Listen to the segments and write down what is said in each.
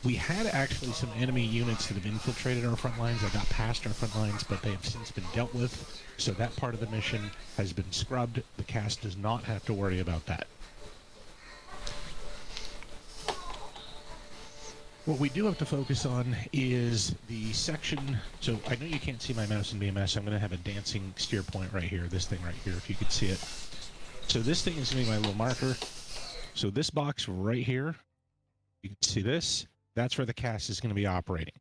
We had actually some enemy units that have infiltrated our front lines that got past our front lines, but they have since been dealt with. So that part of the mission has been scrubbed. The CAS does not have to worry about that. What we do have to focus on is the section. So I know you can't see my mouse in BMS. I'm going to have a dancing steer point right here, this thing right here, if you could see it. So this thing is going to be my little marker. So this box right here, you can see this. That's where the CAS is going to be operating.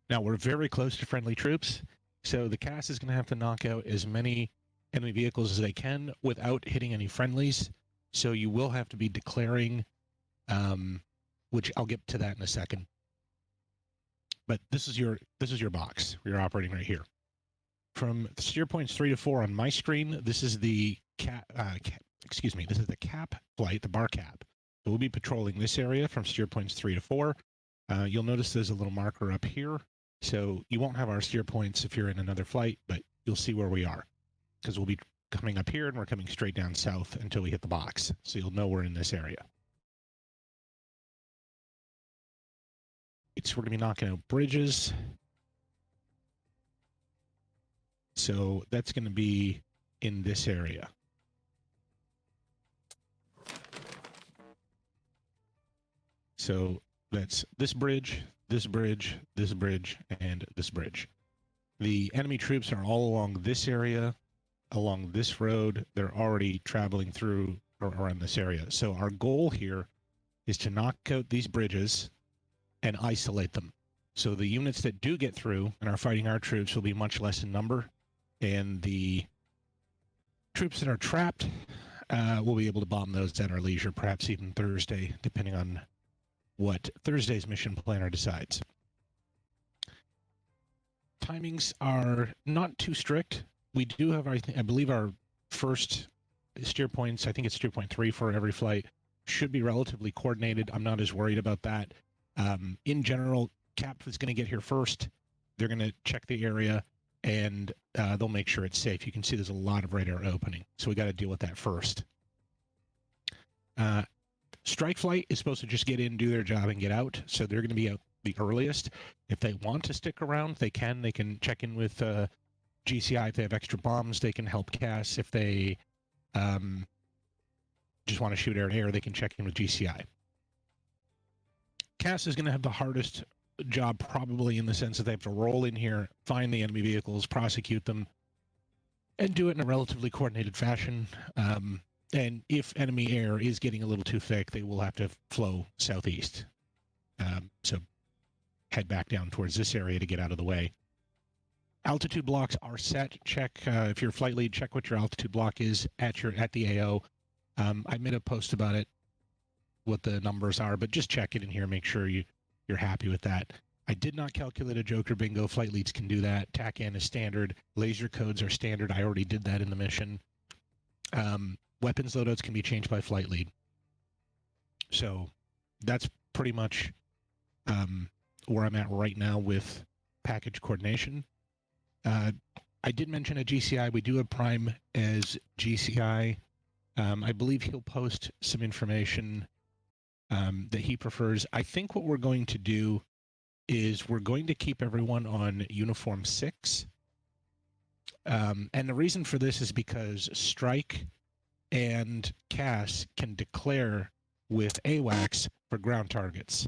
Now, we're very close to friendly troops, so the CAS is going to have to knock out as many enemy vehicles as they can without hitting any friendlies. So you will have to be declaring, which I'll get to that in a second. But this is your box. You're operating right here. From steer points 3 to 4 on my screen, this is the this is the cap flight, the bar cap. So we'll be patrolling this area from steer points 3 to 4. You'll notice there's a little marker up here. So you won't have our steer points if you're in another flight, but you'll see where we are. Because we'll be coming up here and we're coming straight down south until we hit the box. So you'll know we're in this area. We're going to be knocking out bridges. So that's going to be in this area. So that's this bridge, this bridge, this bridge, and this bridge. The enemy troops are all along this area, along this road. They're already traveling through or around this area. So our goal here is to knock out these bridges and isolate them. So the units that do get through and are fighting our troops will be much less in number. And the troops that are trapped will be able to bomb those at our leisure, perhaps even Thursday, depending on what Thursday's mission planner decides. Timings are not too strict. We do have, I believe, our first steer points, I think it's steer point 3 for every flight, should be relatively coordinated. I'm not as worried about that. In general, CAP is going to get here first. They're going to check the area, and they'll make sure it's safe. You can see there's a lot of radar opening, so we got to deal with that first. Strike flight is supposed to just get in, do their job, and get out, so they're going to be out the earliest. If they want to stick around, they can. They can check in with GCI if they have extra bombs. They can help CAS if they just want to shoot air to air. They can check in with GCI. CAS is going to have the hardest job probably in the sense that they have to roll in here, find the enemy vehicles, prosecute them, and do it in a relatively coordinated fashion. And if enemy air is getting a little too thick, they will have to flow southeast. So head back down towards this area to get out of the way. Altitude blocks are set. Check if you're a flight lead, check what your altitude block is at the AO. I made a post about it, what the numbers are, but just check it in here. Make sure you're happy with that. I did not calculate a Joker bingo. Flight leads can do that. TACAN is standard. Laser codes are standard. I already did that in the mission. Weapons loadouts can be changed by flight lead. So that's pretty much where I'm at right now with package coordination. I did mention at GCI, we do have Prime as GCI. I believe he'll post some information that he prefers. I think what we're going to do is we're going to keep everyone on Uniform 6. And the reason for this is because Strike and CAS can declare with AWACS for ground targets,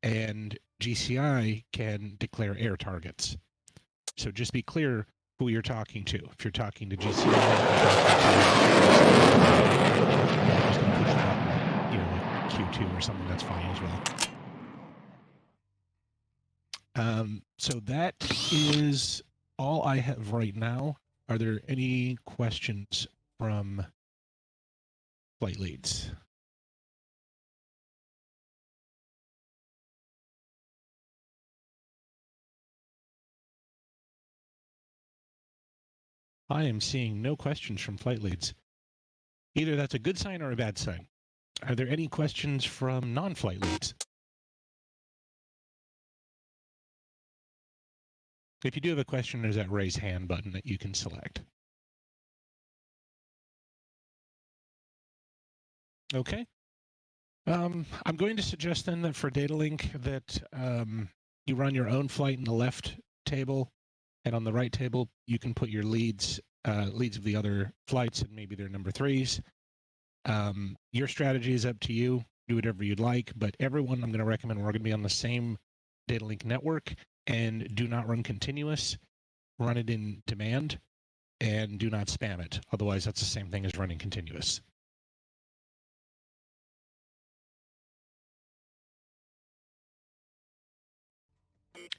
and GCI can declare air targets. So just be clear who you're talking to. If you're talking to GCI, Q2 or something, that's fine as well. So that is all I have right now. Are there any questions from flight leads? I am seeing no questions from flight leads. Either that's a good sign or a bad sign. Are there any questions from non-flight leads? If you do have a question, there's that raise hand button that you can select. Okay. I'm going to suggest then that for data link that you run your own flight in the left table, and on the right table you can put your leads of the other flights, and maybe they're number threes. Your strategy is up to you. Do whatever you'd like, but everyone, I'm going to recommend we're going to be on the same data link network, and do not run continuous. Run it in demand, and do not spam it. Otherwise, that's the same thing as running continuous.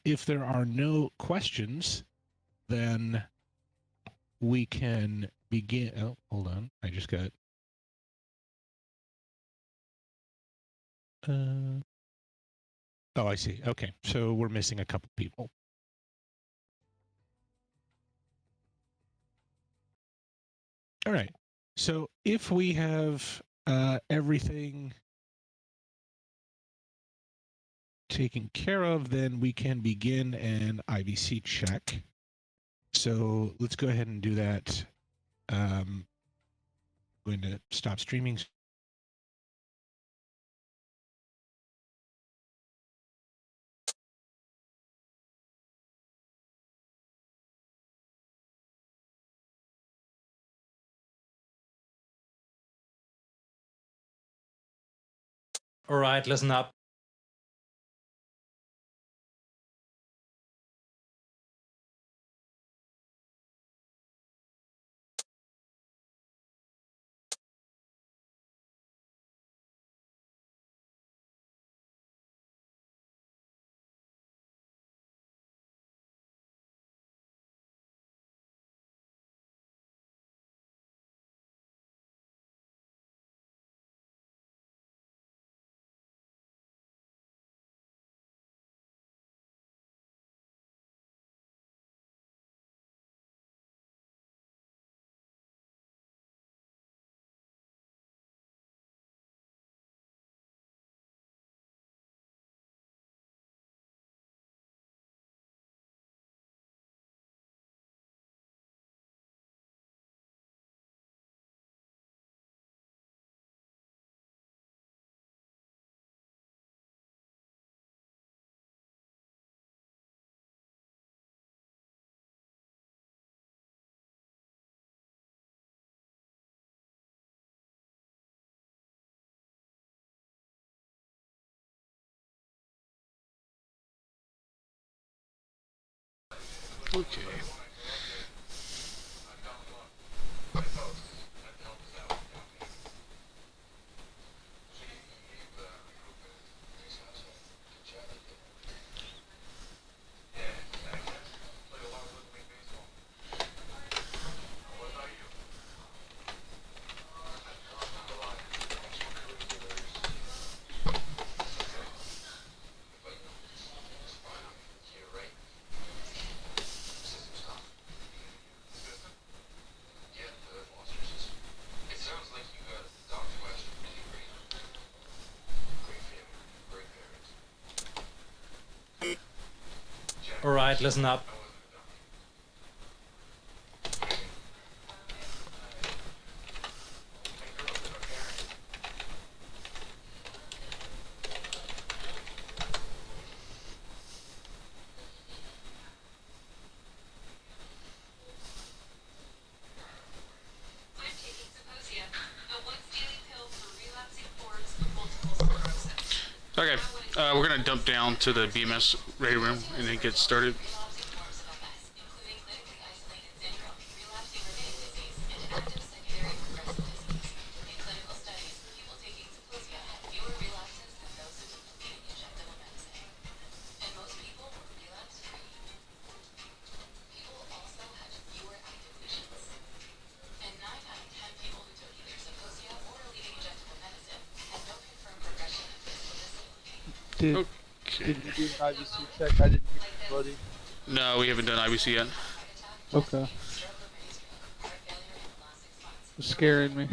If there are no questions, then we can begin. Oh, hold on. I just got. Oh, I see. Okay. So we're missing a couple people. All right. So if we have everything taken care of, then we can begin an IBC check. So let's go ahead and do that. I'm going to stop streaming. All right, listen up. Okay. All right, listen up. Okay, we're gonna dump down to the BMS ready room and then get started. Did Okay. you do an IVC check? I didn't hear anybody. No, we haven't done IBC yet. Okay. It's scaring me.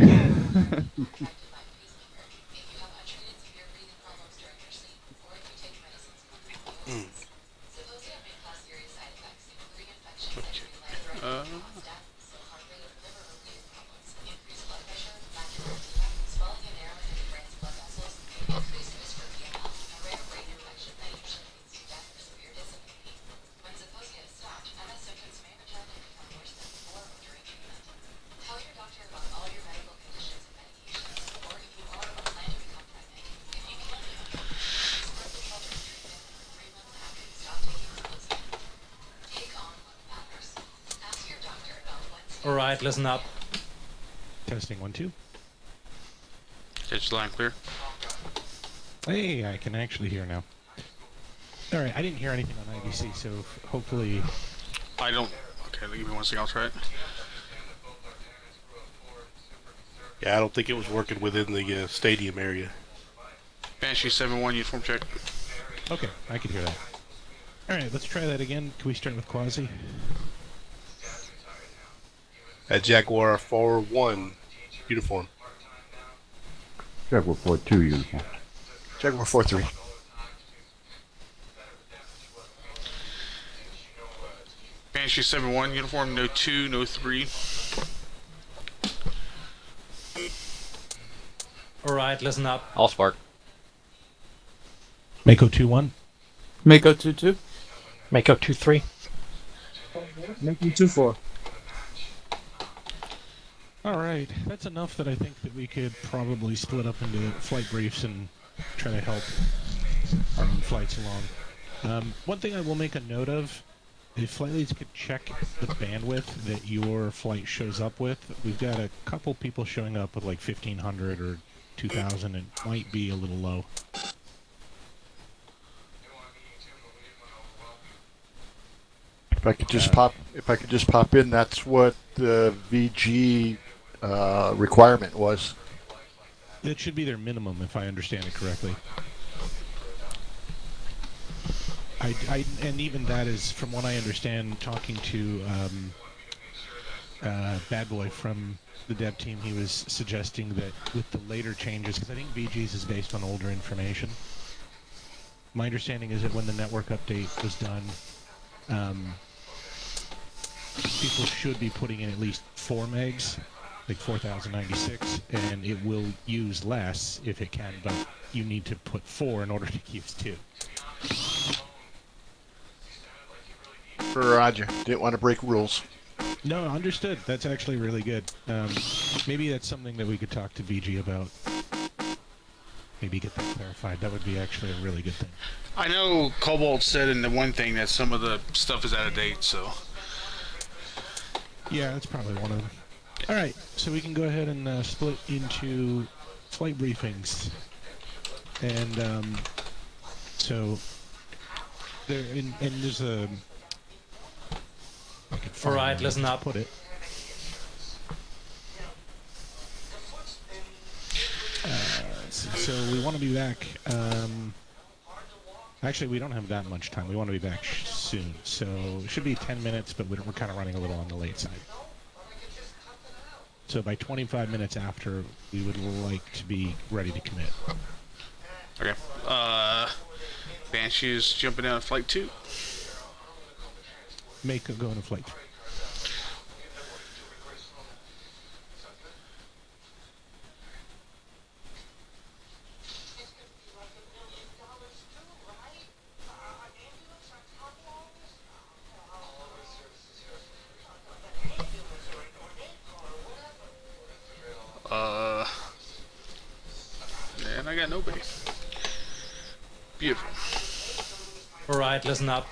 Alright, listen up. Testing 1, 2. Catch line clear. Hey, I can actually hear now. All right, I didn't hear anything on IBC, so hopefully... I don't. Okay, give me one second. I'll try it. Yeah, I don't think it was working within the stadium area. Banshee 7-1 uniform check. Okay, I could hear that. All right, let's try that again. Can we start with Quasi? At Jaguar 4-1 uniform. Jaguar 4-2 uniform. Jaguar 4-3. Banshee 7-1 uniform. No 2, no 3. Alright, listen up. I'll spark. Mako 2-1. Mako 2-2. Mako 2-3. Mako 2-4. All right, that's enough that I think that we could probably split up into flight briefs and try to help our own flights along. One thing I will make a note of, if flight leads could check the bandwidth that your flight shows up with. We've got a couple people showing up with like 1,500 or 2,000. It might be a little low. If I could just pop in, that's what the VG requirement was. That should be their minimum, if I understand it correctly. And even that is, from what I understand, talking to Bad Boy from the dev team, he was suggesting that with the later changes, because I think VG's is based on older information. My understanding is that when the network update was done, people should be putting in at least 4 megs, like 4,096, and it will use less if it can, but you need to put 4 in order to use 2. Roger. Didn't want to break rules. No, understood. That's actually really good. Maybe that's something that we could talk to VG about. Maybe get that clarified. That would be actually a really good thing. I know Cobalt said in the one thing that some of the stuff is out of date, so. Yeah, that's probably one of them. All right, so we can go ahead and split into flight briefings. And so there, and there's a. Alright, listen up. Put it. So we want to be back. Actually, we don't have that much time. We want to be back soon. So it should be 10 minutes, but we're kind of running a little on the late side. So by 25 minutes after, we would like to be ready to commit. Okay. Banshee's jumping out of flight 2. Make go into flight. And I got nobody. Beautiful. Alright, listen up.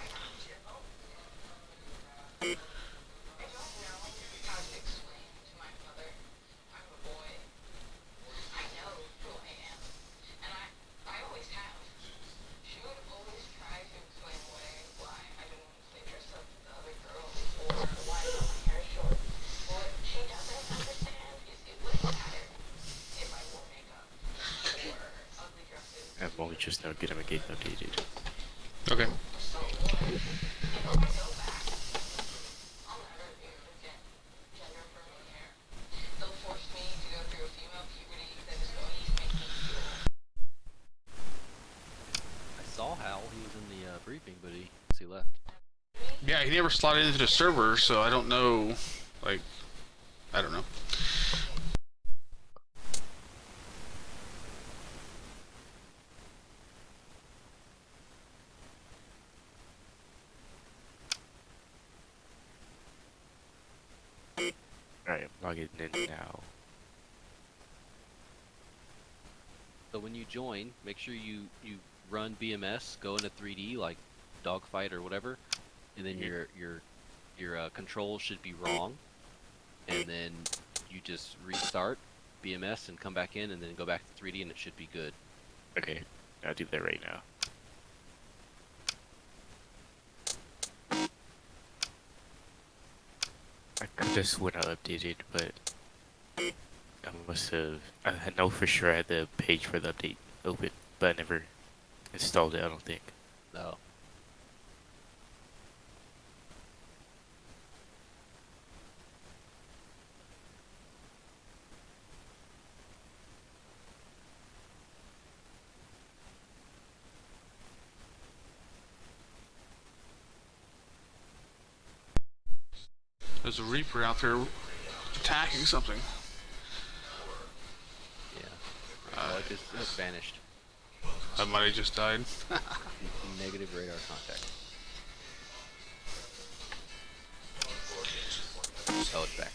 Well, we just now get him a gate updated. Okay. I saw Hal. He was in the briefing, but he left. Yeah, he never slotted into the server, so I don't know. Like, I don't know. Alright, I'm logging in now. So when you join, make sure you run BMS, go into 3D like dogfight or whatever, and then your controls should be wrong, and then you just restart BMS and come back in, and then go back to 3D, and it should be good. Okay, I'll do that right now. I could have sworn I updated, but I must have. I know for sure I had the page for the update open, but I never installed it. I don't think. No. There's a Reaper out there attacking something. Yeah. It just vanished. I might have just died. Negative radar contact. Oh, it's back.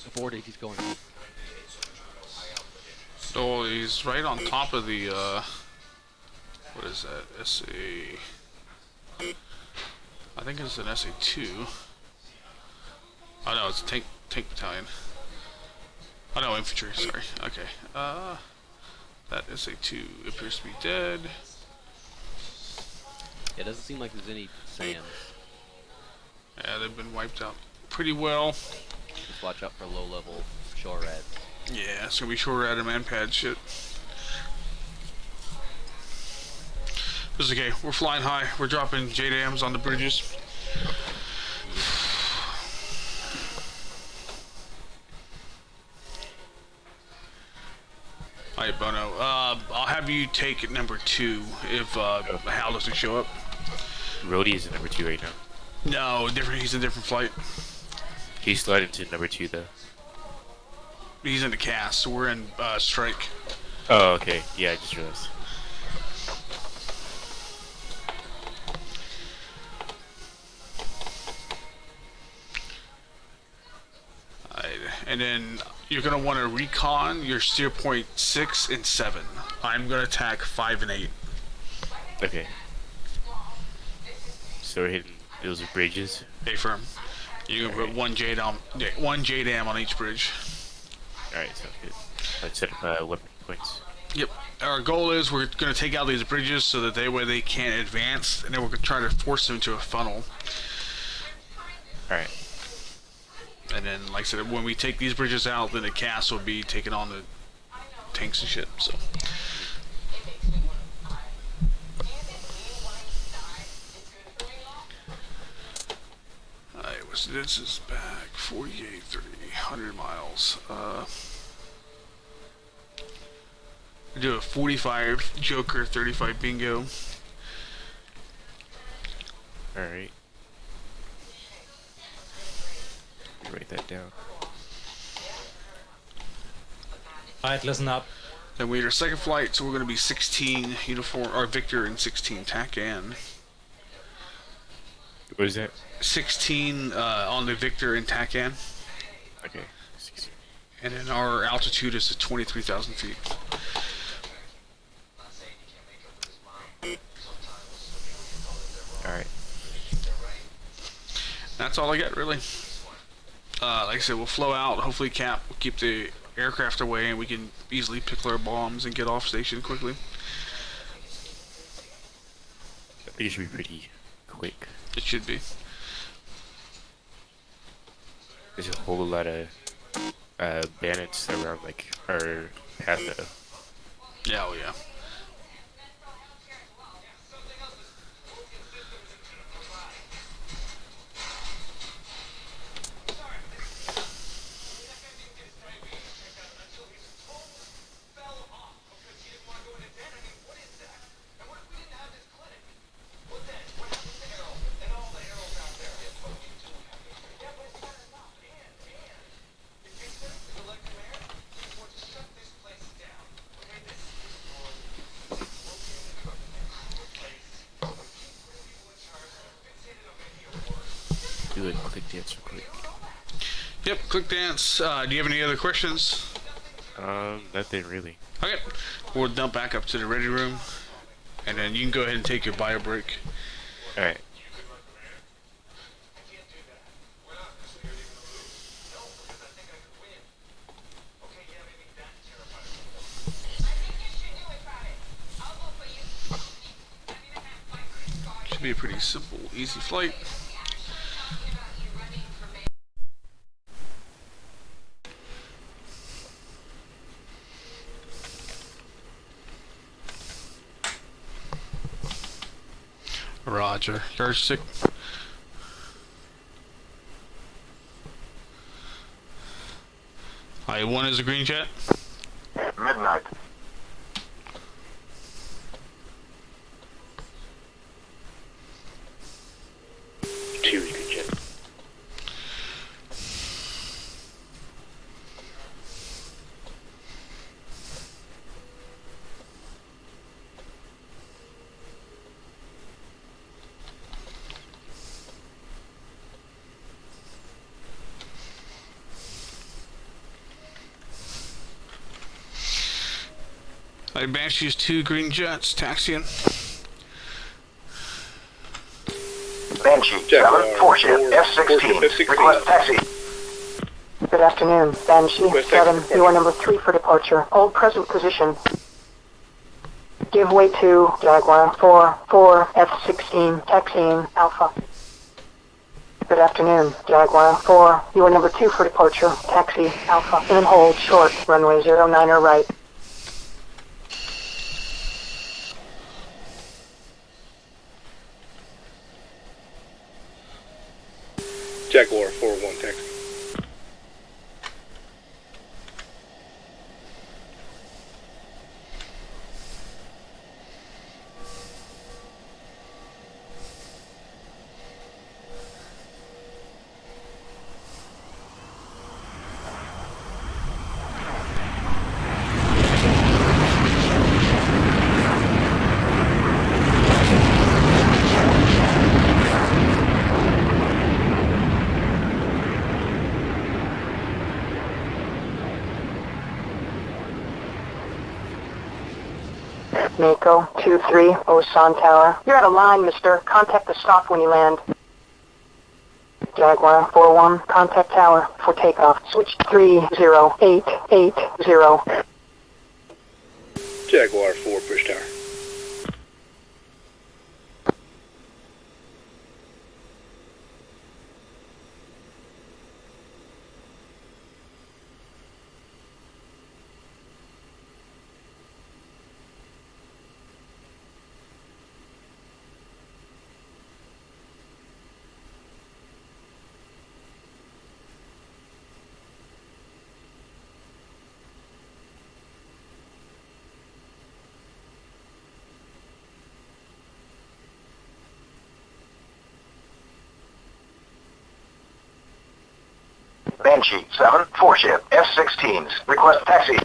Aborted, he's going home. Oh, he's right on top of the, what is that? SA... I think it's an SA2. Oh no, it's a tank battalion. Oh no, infantry, sorry. Okay. That SA2 appears to be dead. Yeah, it doesn't seem like there's any SAMs. Yeah, they've been wiped out pretty well. Just watch out for low-level shore rats. Yeah, it's gonna be short rat and man-pad shit. This is okay, we're flying high. We're dropping JDAMs on the bridges. Alright, Bono. I'll have you take number 2 if Hal doesn't show up. Rhodey is in number 2 right now. No, different. He's in a different flight. He's sliding to number 2 though. He's in the CAS, so we're in strike. Oh, okay. Yeah, I just realized. And then you're gonna want to recon your steer point 6 and 7. I'm gonna attack 5 and 8. Okay. So we're hitting those bridges. A firm. You can put one JDAM on each bridge. Alright, sounds good. Let's set up weapon points. Yep. Our goal is we're gonna take out these bridges so that they can't advance, and then we're gonna try to force them into a funnel. Alright. And then, like I said, when we take these bridges out, then the CAS will be taking on the tanks and shit. So. Alright, what's this is back 48, 30, 100 miles. We do a 45 Joker, 35 Bingo. Alright. Write that down. Alright, listen up. Then we had our second flight, so we're going to be 16 uniform, or Victor and 16 TACAN. What is that? 16 on the Victor and TACAN. Okay. 16. And then our altitude is at 23,000 feet. Alright. That's all I got, really. Like I said, we'll flow out. Hopefully Cap will keep the aircraft away and we can easily pick our bombs and get off station quickly. I think it should be pretty quick. It should be. There's a whole lot of bandits around like our path though. Yeah, oh yeah. Do a quick dance real quick. Yep, quick dance. Do you have any other questions? Nothing really. Okay. We'll dump back up to the ready room. And then you can go ahead and take your bio break. Alright. Should be a pretty simple, easy flight. Roger. Yardstick. I-1 is a green jet. Midnight. Two is good jet. Banshee's 2 green jets, taxiing. Banshee, 7, 4 ship, F-16. Request taxi. Good afternoon, Banshee 7. You are number 3 for departure. Hold present position. Give way to Jaguar 4 F-16. Taxiing Alpha. Good afternoon, Jaguar 4. You are number 2 for departure. Taxi Alpha. And hold short. Runway 09er right. Jaguar 4-1 taxi. Mako 2-3, Osan Tower. You're out of line, mister. Contact the stop when you land. Jaguar 4-1, contact tower for takeoff. Switch 30880. Jaguar 4 push tower. Banshee, 7, 4 ship, F-16s. Request taxi.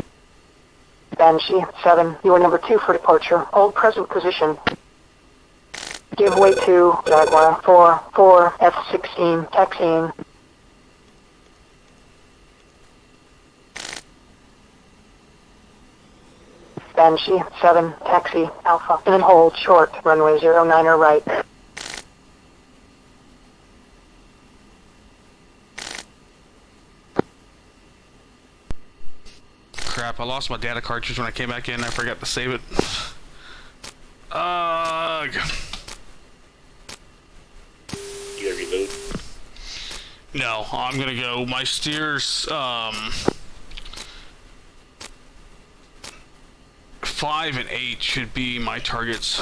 Banshee 7. You are number 2 for departure. Hold present position. Give way to Jaguar 4 F-16. Taxiing. Banshee 7. Taxi Alpha. And then hold short. Runway 09er right. Crap, I lost my data cartridge when I came back in. I forgot to save it. You gotta reload. No, I'm gonna go. My steers, 5 and 8 should be my targets.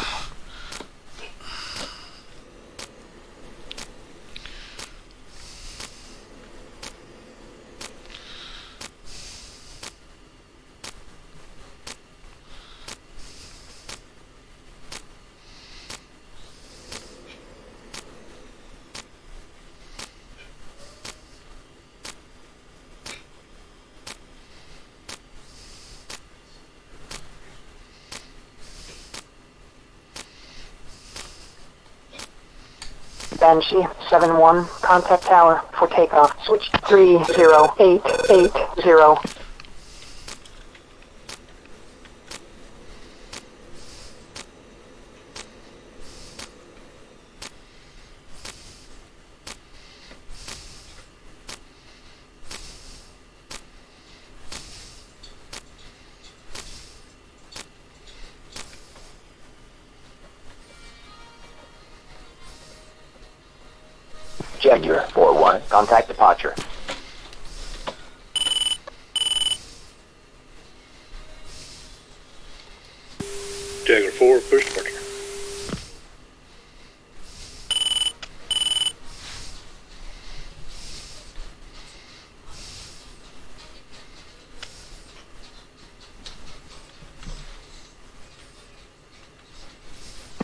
Banshee 7-1, contact tower for takeoff. Switch 30880. Jaguar 4-1, contact departure. Jaguar 4, push departure.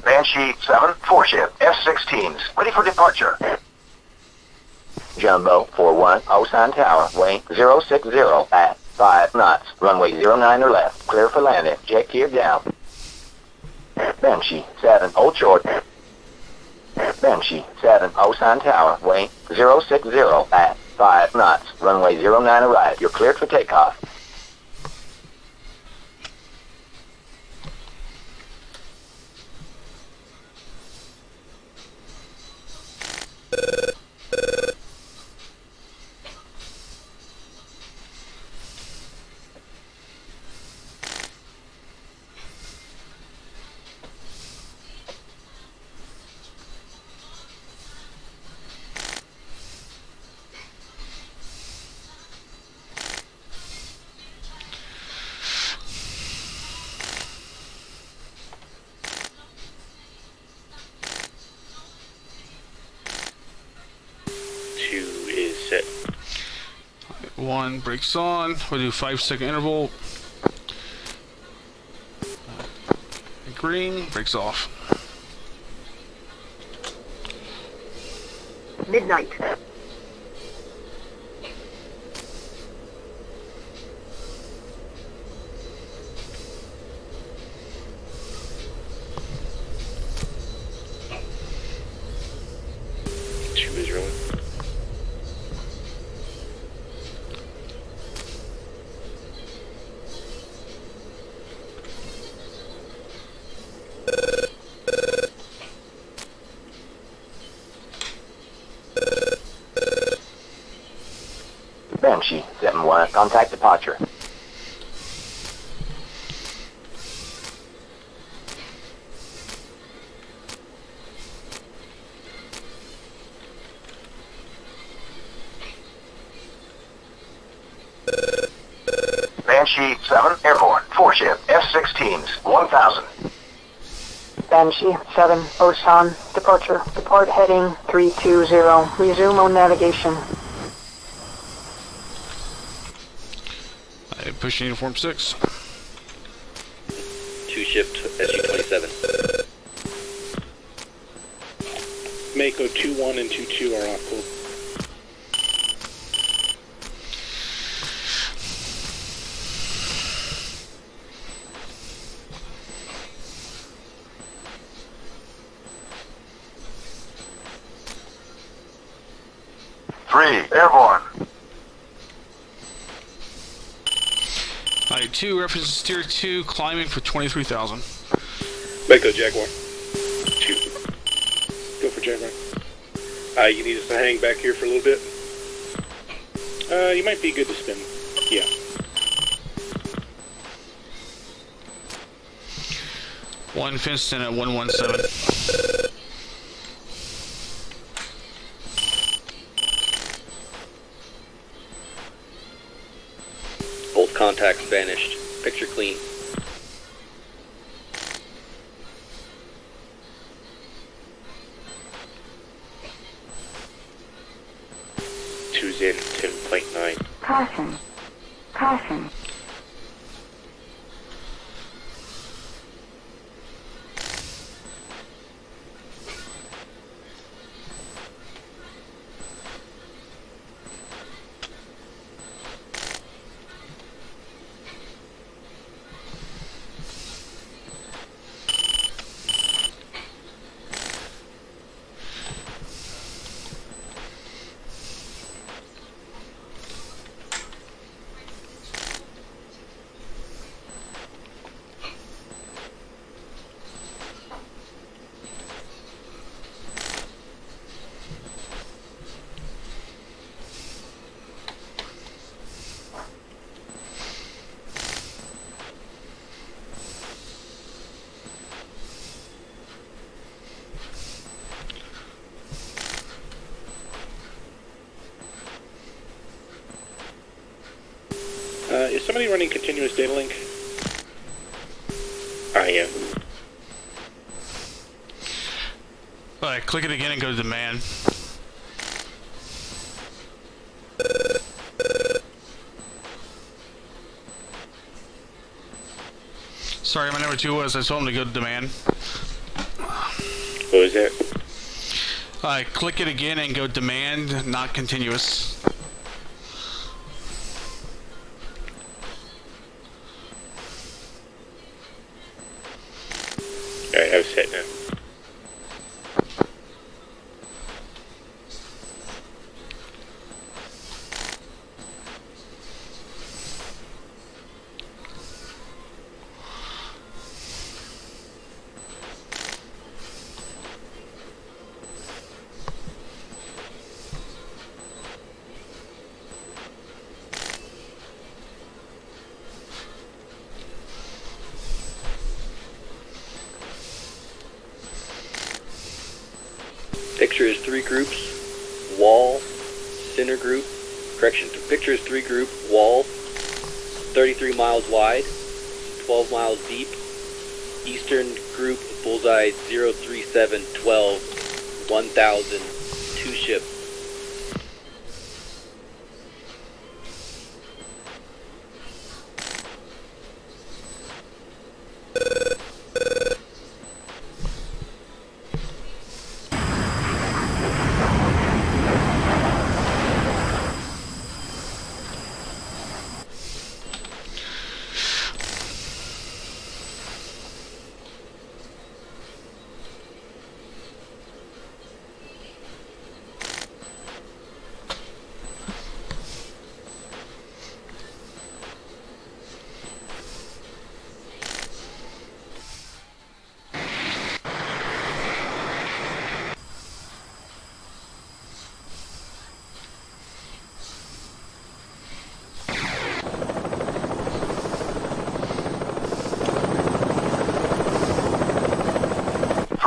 Banshee 7, 4-ship, F-16s, ready for departure. Jumbo 4-1, Osan Tower, weight 060 at 5 knots, runway 09 or left, clear for landing, jet gear down. Banshee 7, hold short. Banshee 7, Osan Tower, weight 060 at 5 knots, runway 09 or right, you're cleared for takeoff. Set. 1 brakes on. We'll do 5-second interval. Green, brakes off. Midnight. Two is rolling. Banshee 7-1, contact departure. Banshee 7, airborne, 4-ship, F-16s, 1000. Banshee 7, Osan, departure. Depart heading 320. Resume on navigation. I push uniform 6. 2-ship SU-27. Mako 2-1 and 2-2 are off cool. Airborne. 2, reference steer 2, climbing for 23,000. Mako Jaguar. 2. Go for Jaguar. You need us to hang back here for a little bit? You might be good to spin. Yeah. One Finston at 117. Old contacts vanished. Picture clean. Two's in 10.9. Caution. Caution. somebody running continuous data link? I am. Alright, click it again and go to demand. Sorry, my number 2 was I told him to go to demand. What was that? Alright, click it again and go demand, not continuous. Alright, I was set now. Picture is 3 groups, wall, center group, correction, picture is 3 group, wall, 33 miles wide, 12 miles deep, eastern group, bullseye 03712, 1000, 2 ship.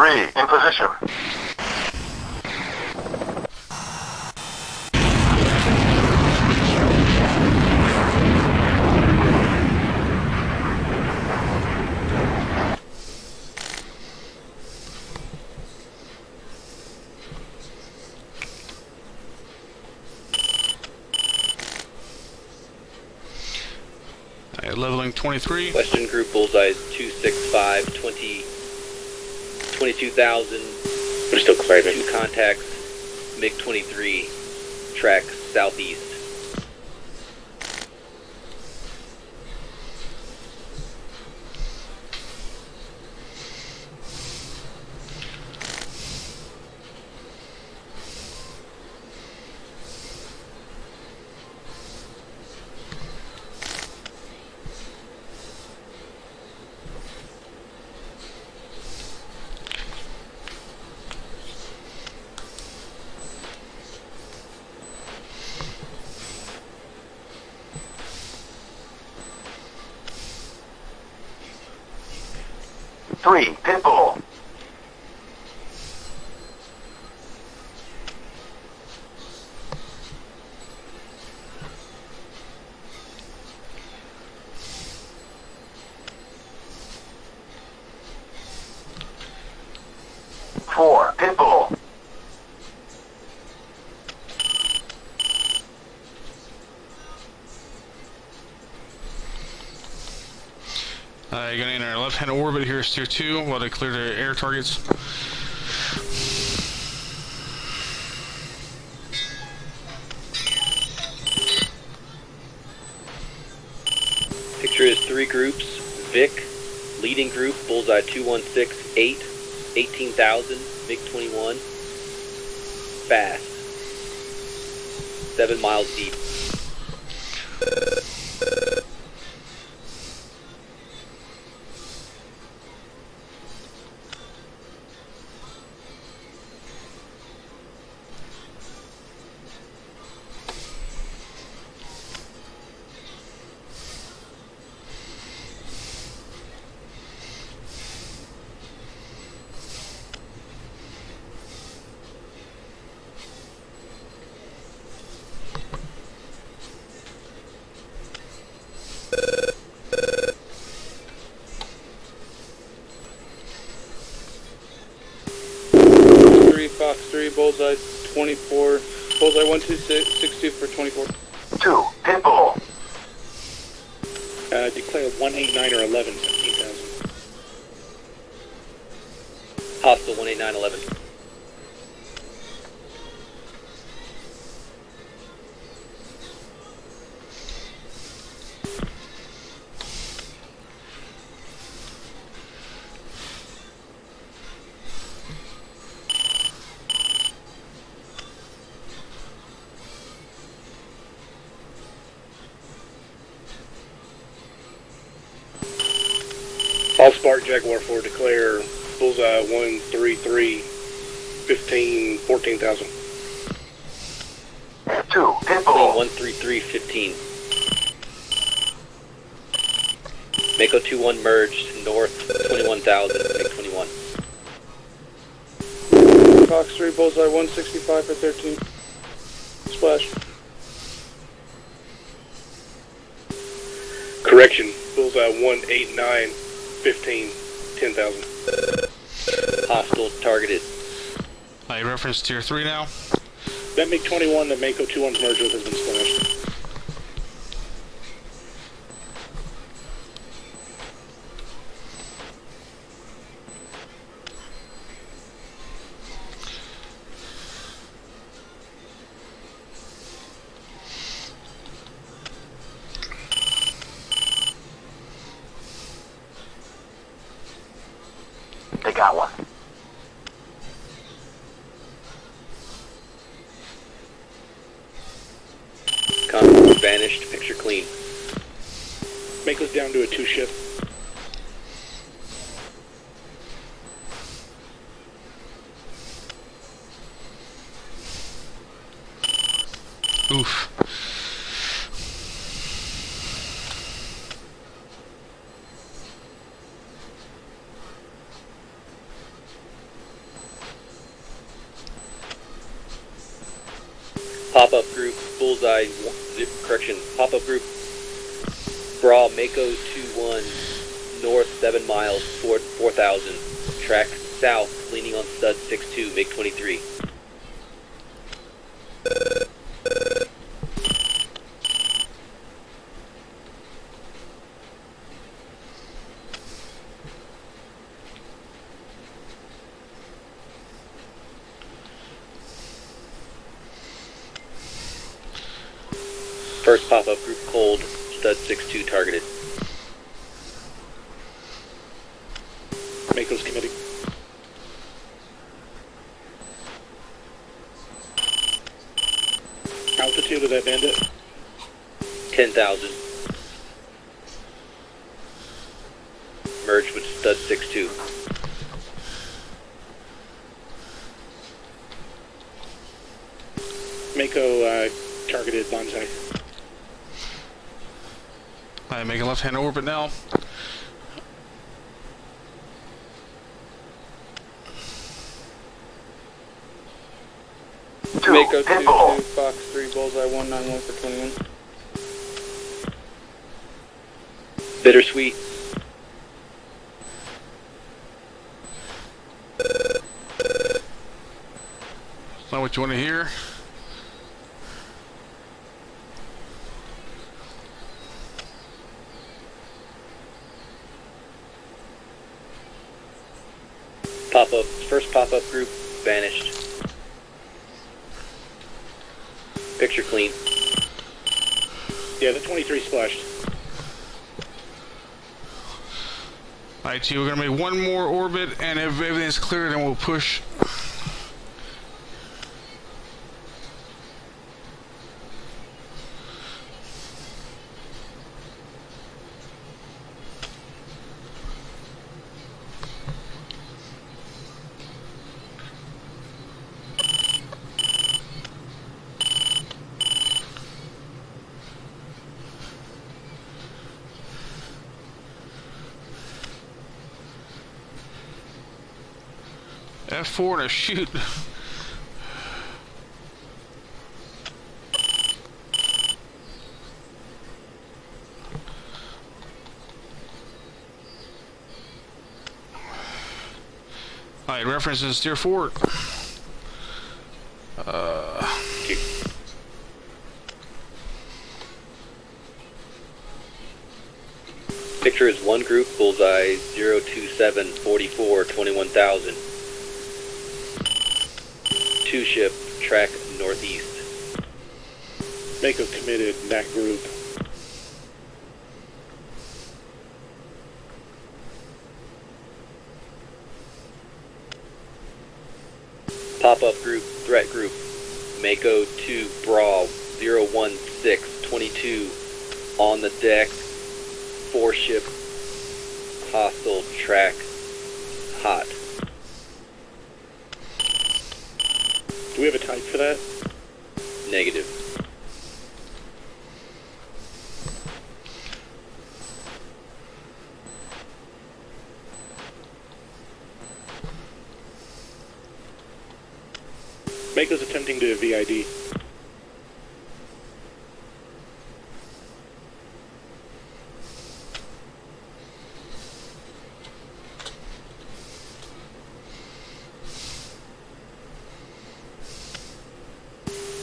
In position. Alright, leveling 23. Western group bullseye 265, 22,000. We're still climbing. 2 contacts, MiG-23, track southeast. Three, pitbull. Four, pitbull. You're gonna enter left-hand orbit here, Tier 2, while they clear their air targets. Picture is 3 groups, Vic, leading group, bullseye 2168, 18,000, MiG-21, fast, 7 miles deep. Fox 3, bullseye 24, bullseye 1262 for 24. 2, Pitbull. Declare 189 or 11, 17,000. Hostile 18911. All Spark Jaguar 4, declare bullseye 133, 15, 14,000. 2, Pitbull. 13315. Mako 21 merged north 21,000, make 21. Fox 3, bullseye 165 for 13. Splash. Correction, bullseye 189, 15, 10,000. Hostile targeted. I reference tier 3 now. That MiG 21 that Mako 21's merged with has been splashed. They got one. Convoy vanished, picture clean. Mako's down to a 2-ship. Oof. Pop-up group, bullseye, correction, pop-up group, Bra, Mako 21, north 7 miles, 4,000, track south, leaning on stud 62, make 23. First pop-up group cold, stud 62 targeted. Mako's committing. Altitude of that bandit? 10,000. Merge with stud 62. Mako targeted bonsai. I make a left-hand orbit now. Mako 2, Fox 3, bullseye 191 for 21. Bittersweet. That's not what you want to hear. Pop-up, first pop-up group vanished. Picture clean. Yeah, the 23 splashed. Alright, so we're gonna make one more orbit, and if everything's clear, then we'll push. F4 and a shoot. Alright, references steer forward. Picture is one group, bullseye 027 44 21,000. Two ship, track northeast. Mako committed in that group. Pop-up group, threat group, Mako 2 Bra 01622 on the deck, 4 ship, hostile, track, hot. Do we have a type for that? Negative. Mako's attempting to VID.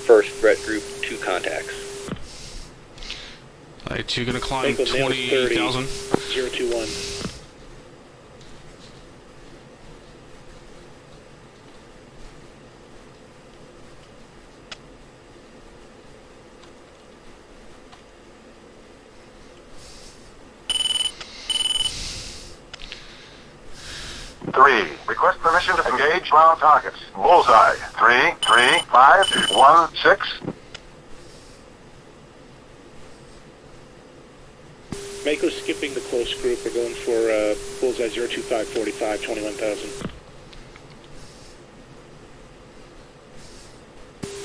First threat group, 2 contacts. Alright, you're gonna climb Mako nails 20,000. 021. Request permission to engage ground targets. Bullseye. 33516. Mako's skipping the close group. We're going for bullseye 02545, 21,000.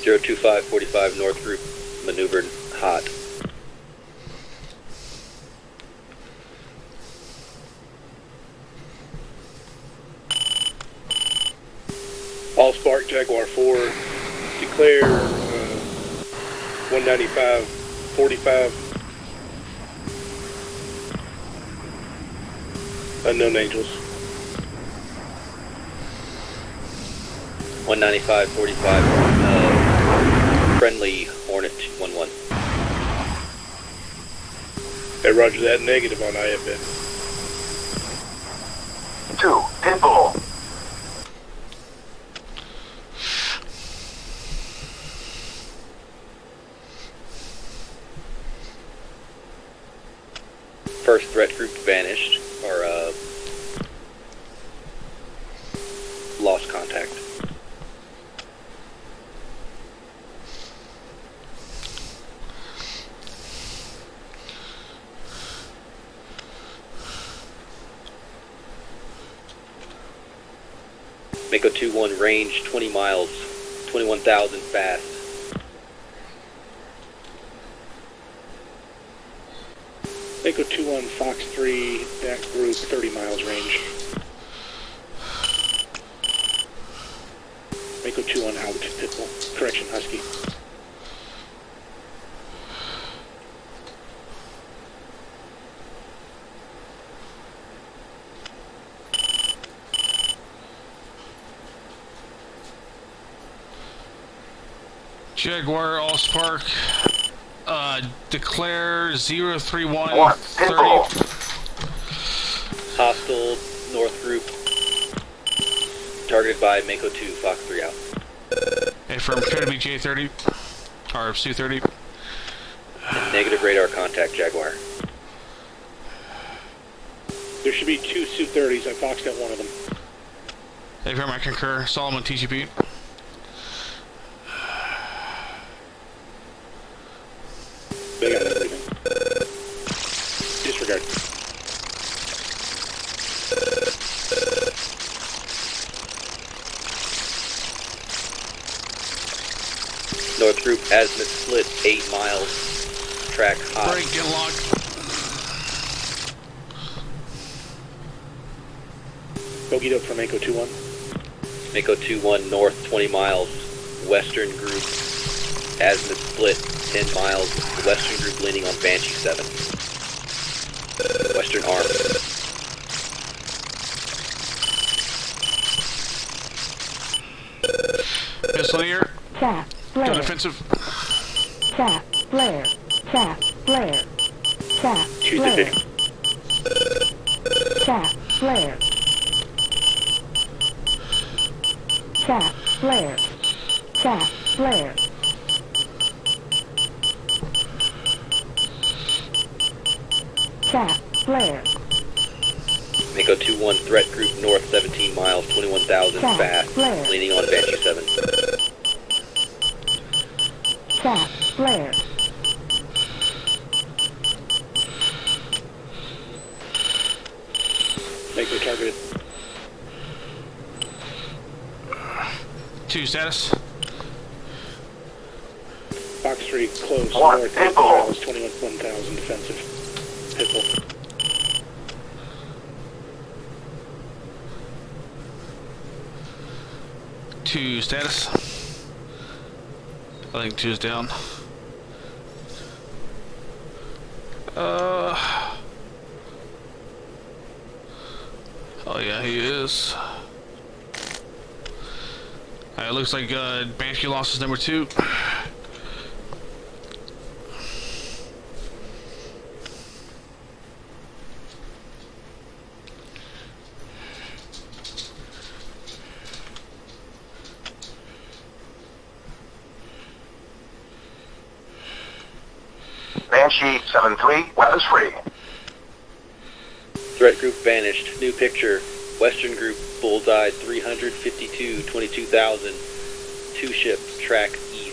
02545 north group, maneuvered hot. All Spark Jaguar 4, declare 195, 45. Unknown Angels. 195, 45, friendly Hornet 1-1. Hey, roger that, negative on IFN. 2, Pitbull. First threat group vanished, or lost contact. Mako 2-1 range 20 miles, 21,000 fast. Mako 2-1, Fox 3, that group, 30 miles range. Mako 2-1 out, Pitbull. Correction, Husky. Jaguar, all spark. Declare 03130. Hostile north group. Targeted by Mako 2, Fox 3 out. Hey, firm, clear to be J30. Or Su-30. Negative radar contact, Jaguar. There should be 2 Su-30s. I Fox got one of them. Hey, firm, I concur. Solomon, TGP. They got everything. Disregard. North group azimuth split 8 miles. Track hot. Break, get locked. Bogey dope for Mako 2-1. Mako 2-1 north 20 miles. Western group azimuth split 10 miles. The western group leaning on Banshee 7. Western arm. Pistol here. Chaff, Go flare. defensive. Chaff, flare. Chaff, flare. Chaff, Choose flare. defense. Chaff, flare. Chaff, flare. Chaff, flare. Chaff, flare. Mako 2-1, threat group north 17 miles, 21,000 Chaff, fast, flare. leaning on Banshee 7. Chaff, flare. Mako targeted. 2 status. Fox 3 close. One, North hit 8 ball. miles, 21,000 defensive. Pitbull. Two status. I think 2 is down. Oh yeah, he is. It looks like Banshee lost his number 2. Banshee 7-3, weapons free. Threat group vanished. New picture. Western group bullseye 352, 22,000. 2 ship track east.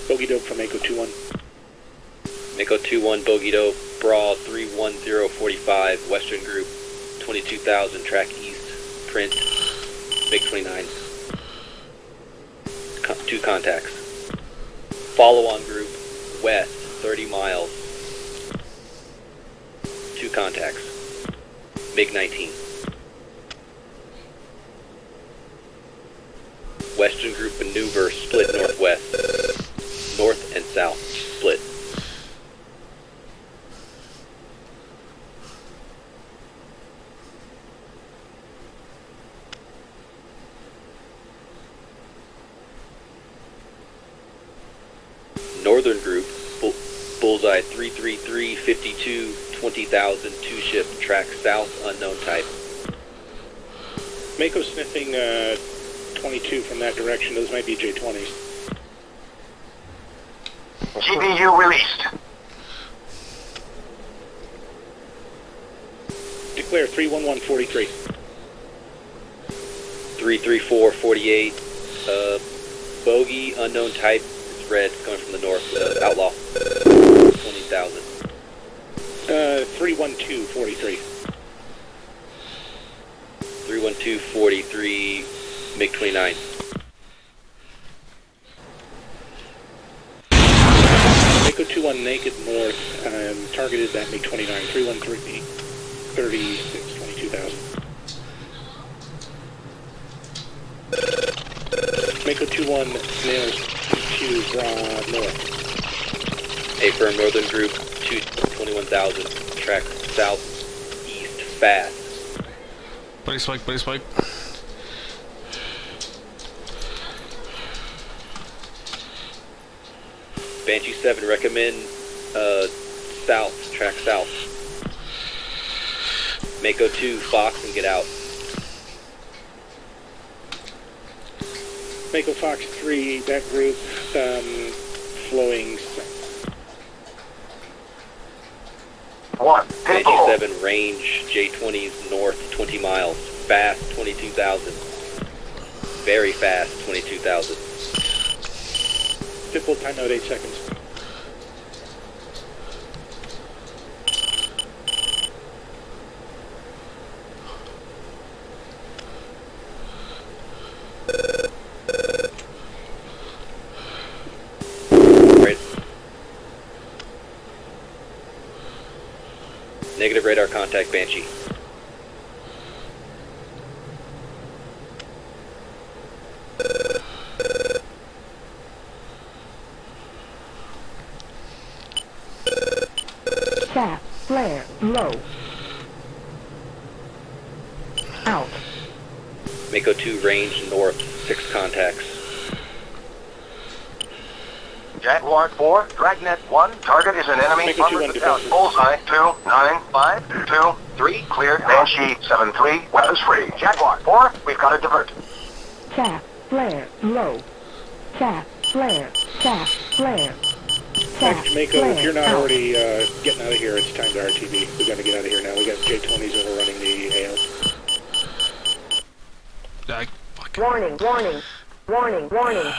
Bogey dope from Mako 2-1. Mako 2-1, Bogey Dope, Brawl 31045, Western Group, 22,000, track east, print, MiG-29. 2 contacts. Follow-on group, west, 30 miles, 2 contacts, MiG-19. Western Group maneuver, split northwest, north and south, split. Northern Group, bullseye 333, 52, 20,000, 2 ship, track south, unknown type. Mako sniffing 22 from that direction. Those might be J-20s. GBU released. Declare 31143. 33448, bogey, unknown type, it's red, coming from the north, outlaw, 20,000. 31243. 31243, MiG-29. Mako 2-1 naked north, targeted that MiG-29, 313, 36, 22,000. Mako 2-1 nails 2 north. A firm northern group, 21,000, track south, east, fast. Buddy spike, buddy spike. Banshee 7, recommend south, track south. Mako 2, Fox, and get out. Mako Fox 3, that group, flowing south. 1, Banshee 7, range, J-20s, north, 20 miles, fast, 22,000. very fast, 22,000. Full timeout 8 seconds. Right. Negative radar contact, Banshee. CAS, flare, low. Out. Mako 2 range north, 6 contacts. Jaguar 4, Dragnet 1, target is an enemy Make it under 2-1 the defensive. bullseye 29523, cleared. Banshee 73, weapons free. Jaguar 4, we've got a divert. CAS, flare, low. CAS, flare, CAS, flare. Next, Mako, if you're not already getting out of here, it's time to RTV. We got to get out of here now. We got J-20s overrunning the AO. Warning, warning, warning, warning.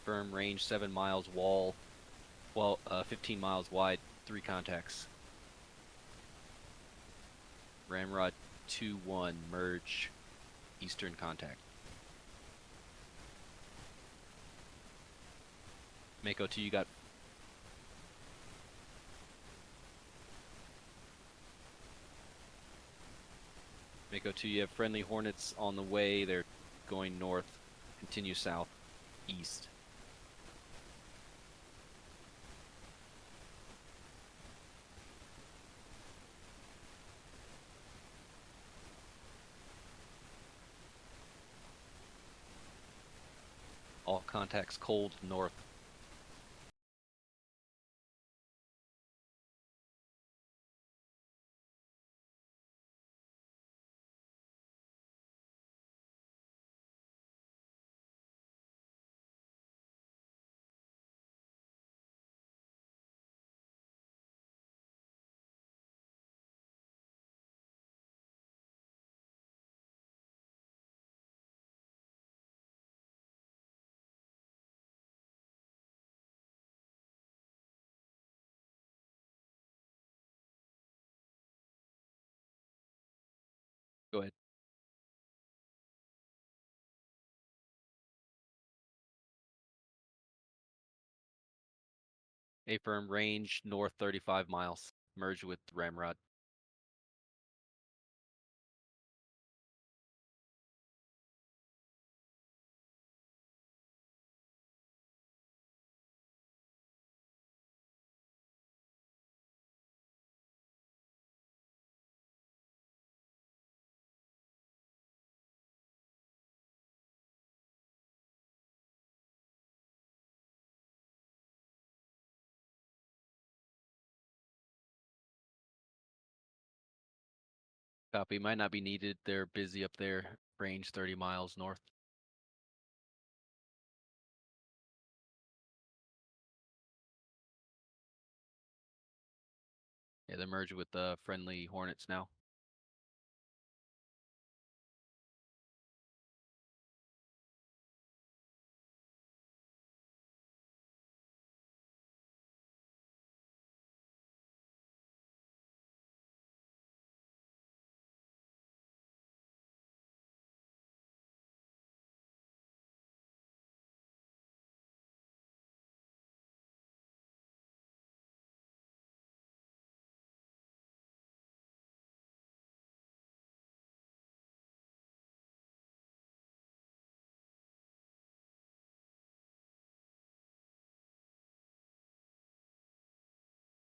Firm range 7 miles wall, 15 miles wide, 3 contacts. Ramrod 2-1 merge eastern contact. Mako 2, you got Mako 2, you have friendly Hornets on the way. They're going north. Continue south, east. All contacts cold north. Go ahead. A firm range north 35 miles. Merge with Ramrod. Copy. Might not be needed. They're busy up there. Range 30 miles north. Yeah, they're merged with the friendly Hornets now.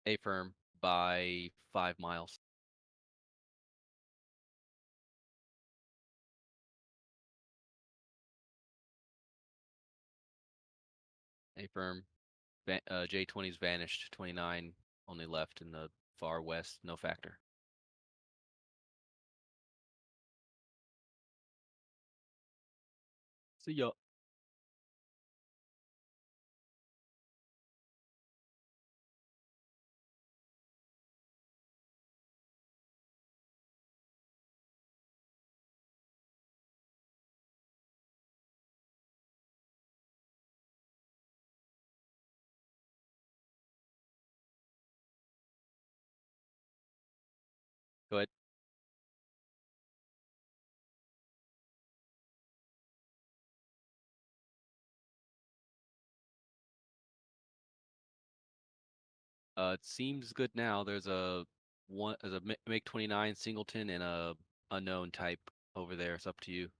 A firm by 5 miles. A firm. J20's vanished. 29 only left in the far west. No factor. See ya. Go ahead. It seems good now. There's a MiG-29 singleton and a unknown type over there. It's up to you.